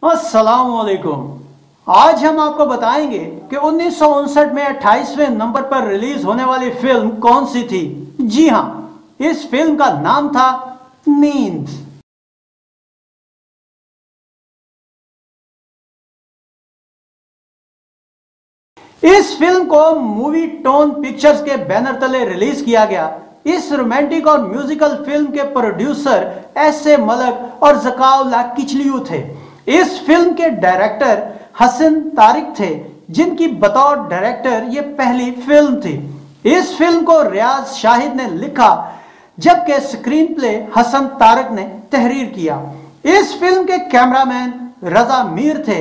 अस्सलामुअलैकुम। आज हम आपको बताएंगे कि 1959 में 28वें नंबर पर रिलीज होने वाली फिल्म कौन सी थी। जी हां, इस फिल्म का नाम था नींद। इस फिल्म को मूवी टोन पिक्चर्स के बैनर तले रिलीज किया गया। इस रोमांटिक और म्यूजिकल फिल्म के प्रोड्यूसर एस.ए. मलक और ज़काउल्लाह किचलियू थे। इस फिल्म के डायरेक्टर हसन तारिक थे, जिनकी बतौर डायरेक्टर ये पहली फिल्म थी। इस फिल्म को रियाज शाहिद ने लिखा, जबकि स्क्रीन प्ले हसन तारिक ने तहरीर किया। इस फिल्म के कैमरामैन रजा मीर थे।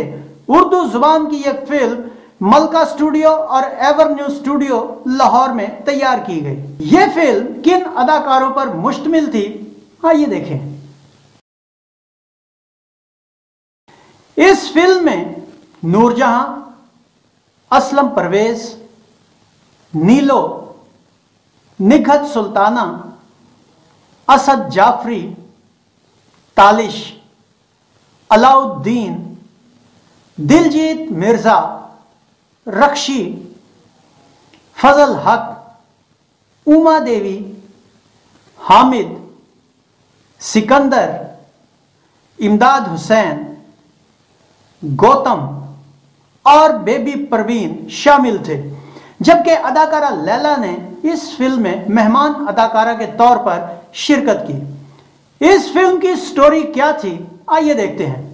उर्दू जुबान की यह फिल्म मलका स्टूडियो और एवरन्यू स्टूडियो लाहौर में तैयार की गई। यह फिल्म किन अदाकारों पर मुश्तमिल थी, आइए देखें। इस फिल्म में नूरजहां, असलम परवेज, नीलो, निघत सुल्ताना, असद जाफरी, तालिश, अलाउद्दीन, दिलजीत मिर्जा, रक्षी, फजल हक, उमा देवी, हामिद, सिकंदर, इमदाद हुसैन, गौतम और बेबी परवीन शामिल थे। जबकि अदाकारा लैला ने इस फिल्म में मेहमान अदाकारा के तौर पर शिरकत की। इस फिल्म की स्टोरी क्या थी, आइए देखते हैं।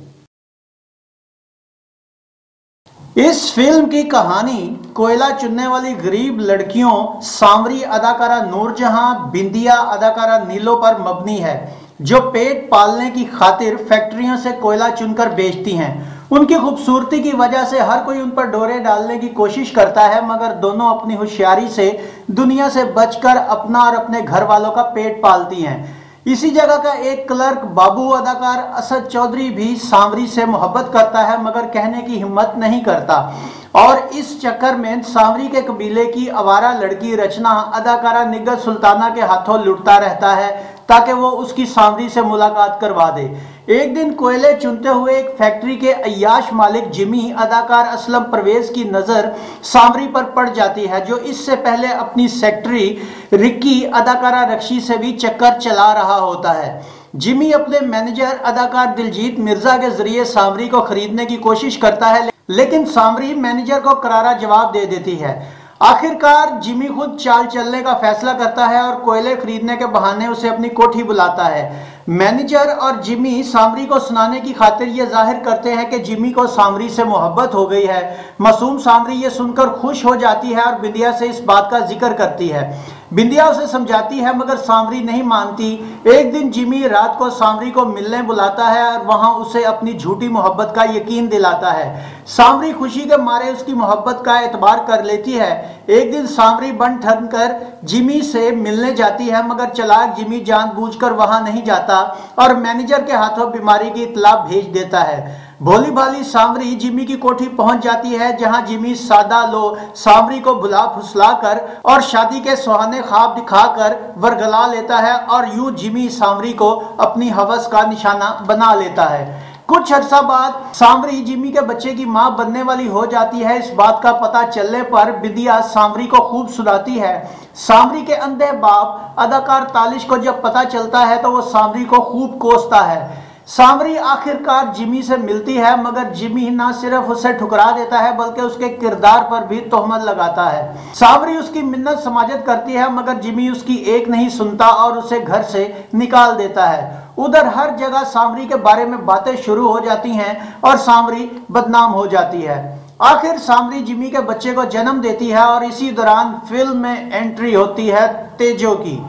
इस फिल्म की कहानी कोयला चुनने वाली गरीब लड़कियों सांवरी अदाकारा नूरजहां, बिंदिया अदाकारा नीलो पर मबनी है, जो पेट पालने की खातिर फैक्ट्रियों से कोयला चुनकर बेचती हैं। उनकी खूबसूरती की वजह से हर कोई उन पर डोरे डालने की कोशिश करता है, मगर दोनों अपनी होशियारी से दुनिया से बचकर अपना और अपने घर वालों का पेट पालती हैं। इसी जगह का एक क्लर्क बाबू अदाकार असद चौधरी भी सांवरी से मोहब्बत करता है, मगर कहने की हिम्मत नहीं करता, और इस चक्कर में सांवरी के कबीले की आवारा लड़की रचना अदाकारा निघत सुल्ताना के हाथों लुटता रहता है, ताकि वो उसकी सांवरी से मुलाकात करवा दे। एक दिन कोयले चुनते हुए एक फैक्ट्री के अय्याश मालिक जिमी अदाकार असलम परवेज की नज़र सांवरी पर पड़ जाती है, जो इससे पहले अपनी सेक्रेटरी रिक्की अदाकारा रक्षी से भी चक्कर चला रहा होता है। जिमी अपने मैनेजर अदाकार दिलजीत मिर्जा के जरिए सांवरी को खरीदने की कोशिश करता है, लेकिन सांवरी मैनेजर को करारा जवाब दे देती है। आखिरकार जिमी खुद चाल चलने का फैसला करता है और कोयले खरीदने के बहाने उसे अपनी कोठी बुलाता है। मैनेजर और जिमी सांवरी को सुनाने की खातिर यह जाहिर करते हैं कि जिमी को सांवरी से मोहब्बत हो गई है। मासूम सांवरी ये सुनकर खुश हो जाती है और बिंदिया से इस बात का जिक्र करती है। बिंदिया उसे समझाती है, मगर सांवरी नहीं मानती। एक दिन जिमी रात को सांवरी को मिलने बुलाता है और वहां उसे अपनी झूठी मोहब्बत का यकीन दिलाता है। सांवरी खुशी के मारे उसकी मोहब्बत का एतबार कर लेती है। एक दिन सांवरी बन ठन कर जिमी से मिलने जाती है, मगर चालाक जिमी जानबूझकर वहां नहीं जाता और मैनेजर के हाथों बीमारी की इत्तला भेज देता है। भोली भाली सांवरी जिमी की कोठी पहुंच जाती है, जहां जिमी सादा लो सांवरी को भुला फुसला कर और शादी के सुहाने ख्वाब दिखाकर वरगला लेता है, और यूं जिमी सांवरी को अपनी हवस का निशाना बना लेता है। कुछ अर्सा बाद सांवरी जिमी के बच्चे की मां बनने वाली हो जाती है। इस बात का पता चलने पर बिंदिया सांवरी को खूब सुनाती है। सांवरी के अंधे बाप अदाकार तालिश को जब पता चलता है तो वो सांवरी को खूब कोसता है। सांवरी आखिरकार जिमी से मिलती है, मगर जिमी न सिर्फ उसे ठुकरा देता है बल्कि उसके किरदार पर भी तोहमत लगाता है। सांवरी उसकी मिन्नत समाजत करती है, मगर जिमी उसकी एक नहीं सुनता और उसे घर से निकाल देता है। उधर हर जगह सांवरी के बारे में बातें शुरू हो जाती हैं और सांवरी बदनाम हो जाती है। आखिर सांवरी जिमी के बच्चे को जन्म देती है और इसी दौरान फिल्म में एंट्री होती है तेजो की।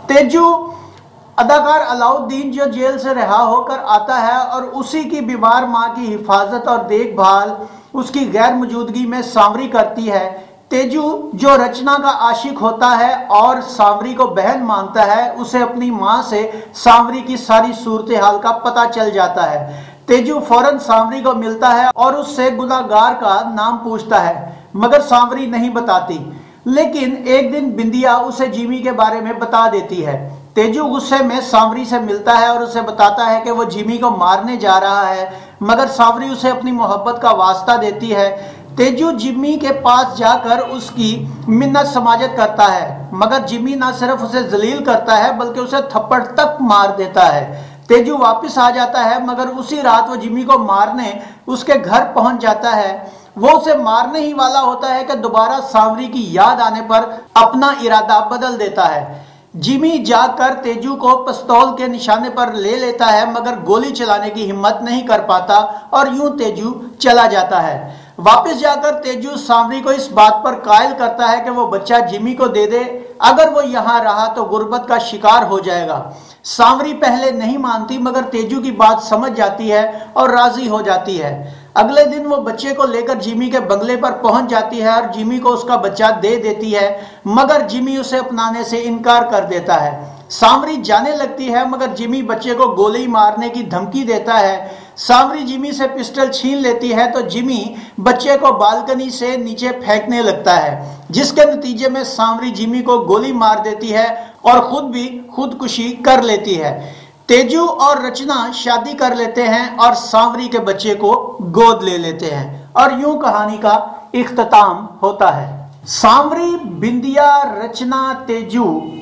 तेजू अदाकार अलाउद्दीन जो जेल से रिहा होकर आता है और उसी की बीमार मां की हिफाजत और देखभाल उसकी गैर मौजूदगी में सांवरी करती है। तेजू जो रचना का आशिक होता है और सांवरी को बहन मानता है, उसे अपनी मां से सांवरी की सारी सूरत हाल का पता चल जाता है। तेजू फौरन सांवरी को मिलता है और उससे गुनाहगार का नाम पूछता है, मगर सांवरी नहीं बताती। लेकिन एक दिन बिंदिया उसे जिमी के बारे में बता देती है। तेजू गुस्से में सांवरी से मिलता है और उसे बताता है कि वो जिमी को मारने जा रहा है, मगर सांवरी उसे अपनी मोहब्बत का वास्ता देती है। तेजू जिमी के पास जाकर उसकी मिन्नत समाजत करता है, मगर जिमी ना सिर्फ उसे जलील करता है बल्कि उसे थप्पड़ तक मार देता है। तेजू वापस आ जाता है, मगर उसी रात वो जिमी को मारने उसके घर पहुंच जाता है। वो उसे मारने ही वाला होता है कि दोबारा सांवरी की याद आने पर अपना इरादा बदल देता है। जिमी जाकर तेजू को पिस्तौल के निशाने पर ले लेता है, मगर गोली चलाने की हिम्मत नहीं कर पाता और यूं तेजू चला जाता है। वापस जाकर तेजू सांवरी को इस बात पर कायल करता है कि वो बच्चा जिमी को दे दे, अगर वो यहाँ रहा तो गुर्बत का शिकार हो जाएगा। सांवरी पहले नहीं मानती, मगर तेजू की बात समझ जाती है और राजी हो जाती है। अगले दिन वो बच्चे को लेकर जिमी के बंगले पर पहुंच जाती है और जिमी को उसका बच्चा दे देती है, मगर जिमी उसे अपनाने से इनकार कर देता है। सांवरी जाने लगती है, मगर जिमी बच्चे को गोली मारने की धमकी देता है। सांवरी जिमी से पिस्टल छीन लेती है तो जिमी बच्चे को बालकनी से नीचे फेंकने लगता है, जिसके नतीजे में सांवरी जिमी को गोली मार देती है और खुद भी खुदकुशी कर लेती है। तेजू और रचना शादी कर लेते हैं और सांवरी के बच्चे को गोद ले लेते हैं और यूं कहानी का इख्तिताम होता है। सांवरी, बिंदिया, रचना, तेजू,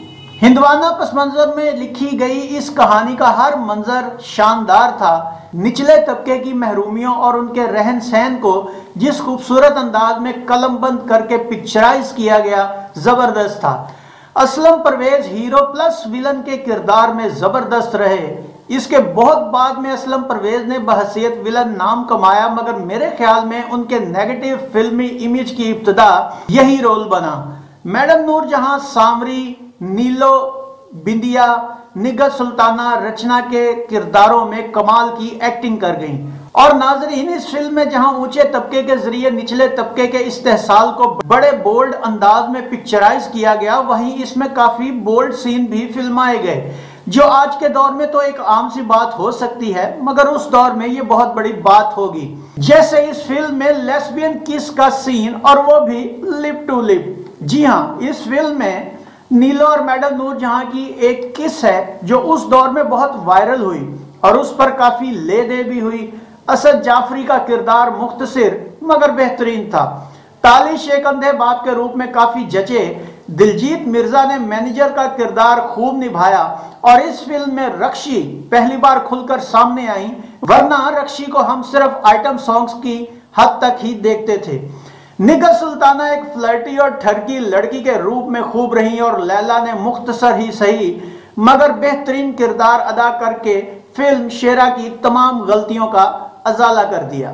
हिंदवाना पस मंजर में लिखी गई इस कहानी का हर मंजर शानदार था। निचले तबके की महरूमियों और उनके रहन सहन को जिस खूबसूरत अंदाज में कलमबंद करके पिक्चराइज किया गया, जबरदस्त था। Aslam Parvez hero plus villain के किरदार में जबरदस्त रहे। इसके बहुत बाद में असलम परवेज ने बहसियत विलन नाम कमाया, मगर मेरे ख्याल में उनके नेगेटिव फिल्मी इमेज की इब्तिदा यही रोल बना। मैडम नूरजहां सांवरी, नीलो, बिंदिया, निगहत सुल्ताना, रचना के किरदारों में कमाल की एक्टिंग कर गईं। और नाजरीन, इस फिल्म में जहां ऊंचे तबके के जरिए निचले तबके के इस्तेहसाल को बड़े बोल्ड अंदाज में पिक्चराइज किया गया, वहीं इसमें काफी बोल्ड सीन भी फिल्माए गए, जो आज के दौर में तो एक आम सी बात हो सकती है, मगर उस दौर में ये बहुत बड़ी बात होगी। जैसे इस फिल्म में लेस्बियन किस का सीन, और वो भी लिप टू लिप। जी हाँ, इस फिल्म में नीलो और मैडम नूरजहां की एक किस है जो उस दौर में बहुत वायरल हुई और उस पर काफी ले दे भी हुई। असद जाफरी का किरदार मुख्तसिर मगर बेहतरीन था। तालिश एक अंधे बाप के रूप में काफी जचे। दिलजीत मिर्जा ने मैनेजर का किरदार खूब निभाया और इस फिल्म में रक्षी पहली बार खुलकर सामने आई, वरना रक्षी को हम सिर्फ आइटम सॉन्ग्स की हद तक ही देखते थे। निगहत सुल्ताना एक फ्लर्टी और ठरकी लड़की के रूप में खूब रही और लैला ने मुख्तसर ही सही मगर बेहतरीन किरदार अदा करके फिल्म शेरा की तमाम गलतियों का अजाला कर दिया।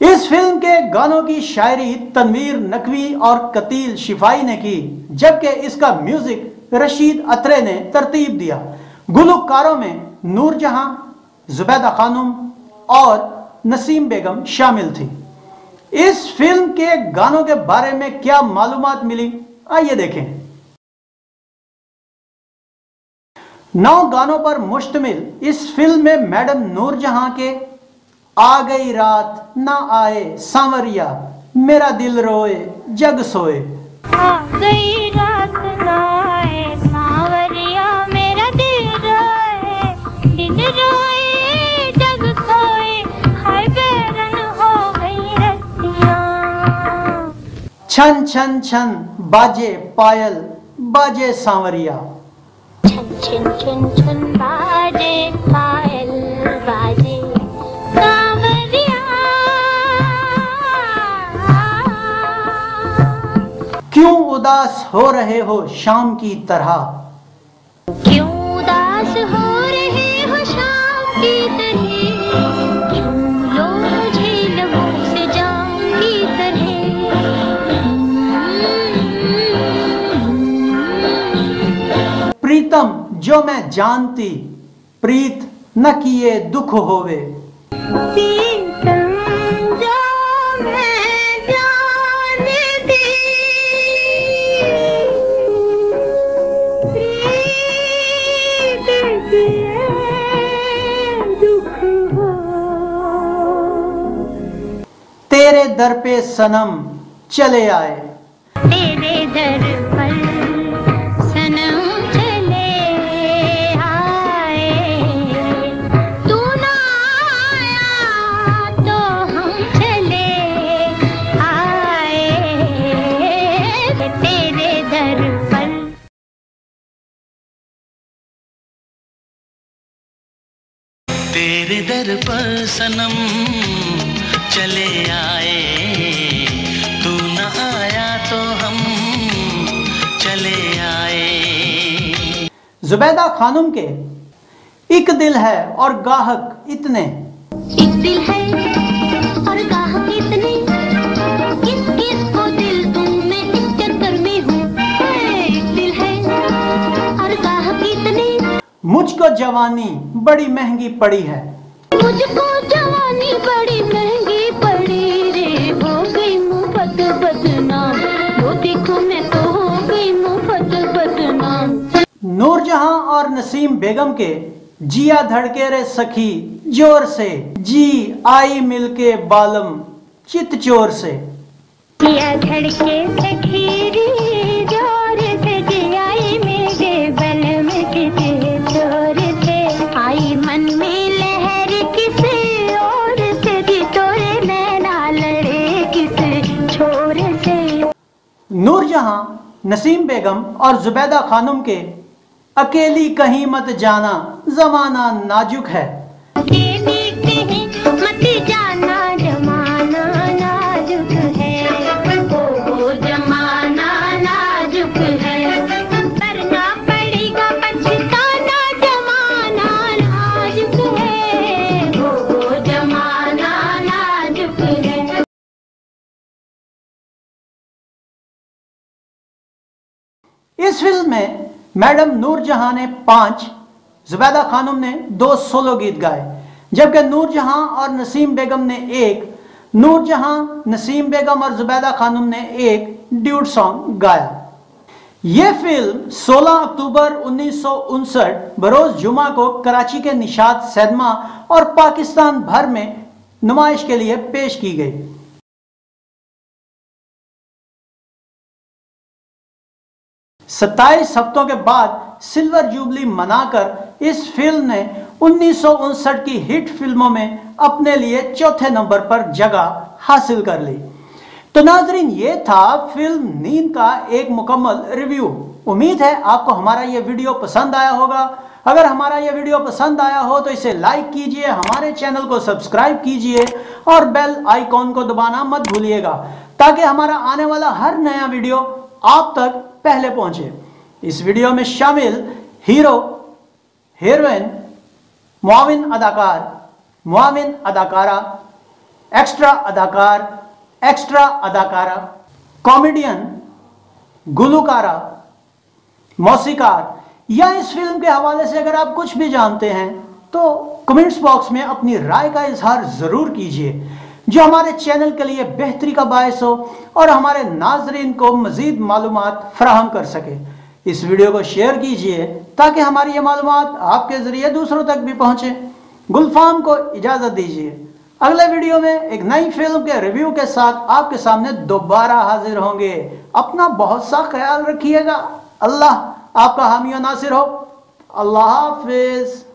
इस फिल्म के गानों की शायरी तनवीर नकवी और कतील शिफाई ने की, जबकि इसका म्यूजिक रशीद अत्रे ने तरतीब दिया। गुलकारों में नूरजहां, जुबैदा खानुम और नसीम बेगम शामिल थी। इस फिल्म के गानों के बारे में क्या मालूमात मिली, आइए देखें। 9 गानों पर मुश्तमिल इस फिल्म में मैडम नूरजहां के आ गई रात ना आए सांवरिया, मेरा दिल रोए जग सोए, आ गई रात ना आए सांवरिया, मेरा दिल रोए जग सोए, हाय बेरन हो गई रस्सियां। छन छन छन बाजे पायल बाजे सांवरिया, छन छन छन छन बाजे पायल बाजे सांवरिया। क्यों उदास हो रहे हो शाम की तरह, क्यों उदास हो रहे हो शाम की तरह, क्यों लो मुझे लबों से जाम की तरह। प्रीतम जो मैं जानती प्रीत न किए दुख होवे, प्रीतम जो मैं जानती प्रीत किए दुख हो। तेरे दर पे सनम चले आए, तेरे दर पर तेरे दर पर सनम चले आए, तू न आया तो हम चले आए। जुबैदा खानम के एक दिल है और गाहक इतने, एक दिल है और गाहक इतने, किस किस को दिल दूं मैं इस चक्कर में हूँ। एक दिल है और गाहक इतने, मुझको जवानी बड़ी महंगी पड़ी है, मुझको जवानी बड़ी महंगी पड़ी रे। हो गई मुफ्त बदनाम, वो देखो मैं तो हो गई मुफ्त बदनाम। नूरजहां और नसीम बेगम के जिया धड़के रे सखी जोर से, जी आई मिलके बालम चित चोर से। जिया धड़के सखी रे जोर से, जी आई मेरे बलम किसी चोर से। आई मन में लहर किसी और से, जी तोरे नैना लड़े किसी छोर से। नूरजहां, नसीम बेगम और जुबैदा खानम के अकेली कहीं मत जाना जमाना नाजुक है। अकेली कहीं मत जाना जमाना नाजुक है, ओ जमाना नाजुक है, करना पड़ेगा पछताना जमाना नाजुक है, ओ जमाना नाजुक है। इस फिल्म में मैडम नूरजहां ने 5, जुबैदा खानम ने 2 सोलो गीत गाए, जबकि नूरजहां और नसीम बेगम ने 1, नूरजहां, नसीम बेगम और जुबैदा खानम ने 1 ड्यूट सॉन्ग गाया। यह फिल्म 16 अक्टूबर 1959 बरोज जुमा को कराची के निशात सिनेमा और पाकिस्तान भर में नुमाइश के लिए पेश की गई। 27 हफ्तों के बाद सिल्वर जुबली मनाकर इस फिल्म ने 1959 की हिट फिल्मों में अपने लिए चौथे नंबर पर जगह हासिल कर ली। तो नाजरीन, ये था फिल्म नींद का एक मुकम्मल रिव्यू। उम्मीद है आपको हमारा ये वीडियो पसंद आया होगा। अगर हमारा ये वीडियो पसंद आया हो तो इसे लाइक कीजिए, हमारे चैनल को सब्सक्राइब कीजिए और बेल आइकॉन को दबाना मत भूलिएगा, ताकि हमारा आने वाला हर नया वीडियो आप तक पहले पहुंचे। इस वीडियो में शामिल हीरो, हीरोइन, मुआविन अदाकार, मुआविन अदाकारा, एक्स्ट्रा अदाकार, एक्स्ट्रा अदाकारा, कॉमेडियन, गुलकारा, मौसीकार या इस फिल्म के हवाले से अगर आप कुछ भी जानते हैं तो कमेंट्स बॉक्स में अपनी राय का इजहार जरूर कीजिए, जो हमारे चैनल के लिए बेहतरी का बायस हो और हमारे नाजरीन को मजीद मालूमात फराहम कर सके। इस वीडियो को शेयर कीजिए ताकि हमारी ये मालूमात आपके जरिए दूसरों तक भी पहुंचे। गुलफाम को इजाजत दीजिए। अगले वीडियो में एक नई फिल्म के रिव्यू के साथ आपके सामने दोबारा हाजिर होंगे। अपना बहुत सा ख्याल रखिएगा। अल्लाह आपका हामी और नासिर हो। अल्लाह हाफिज।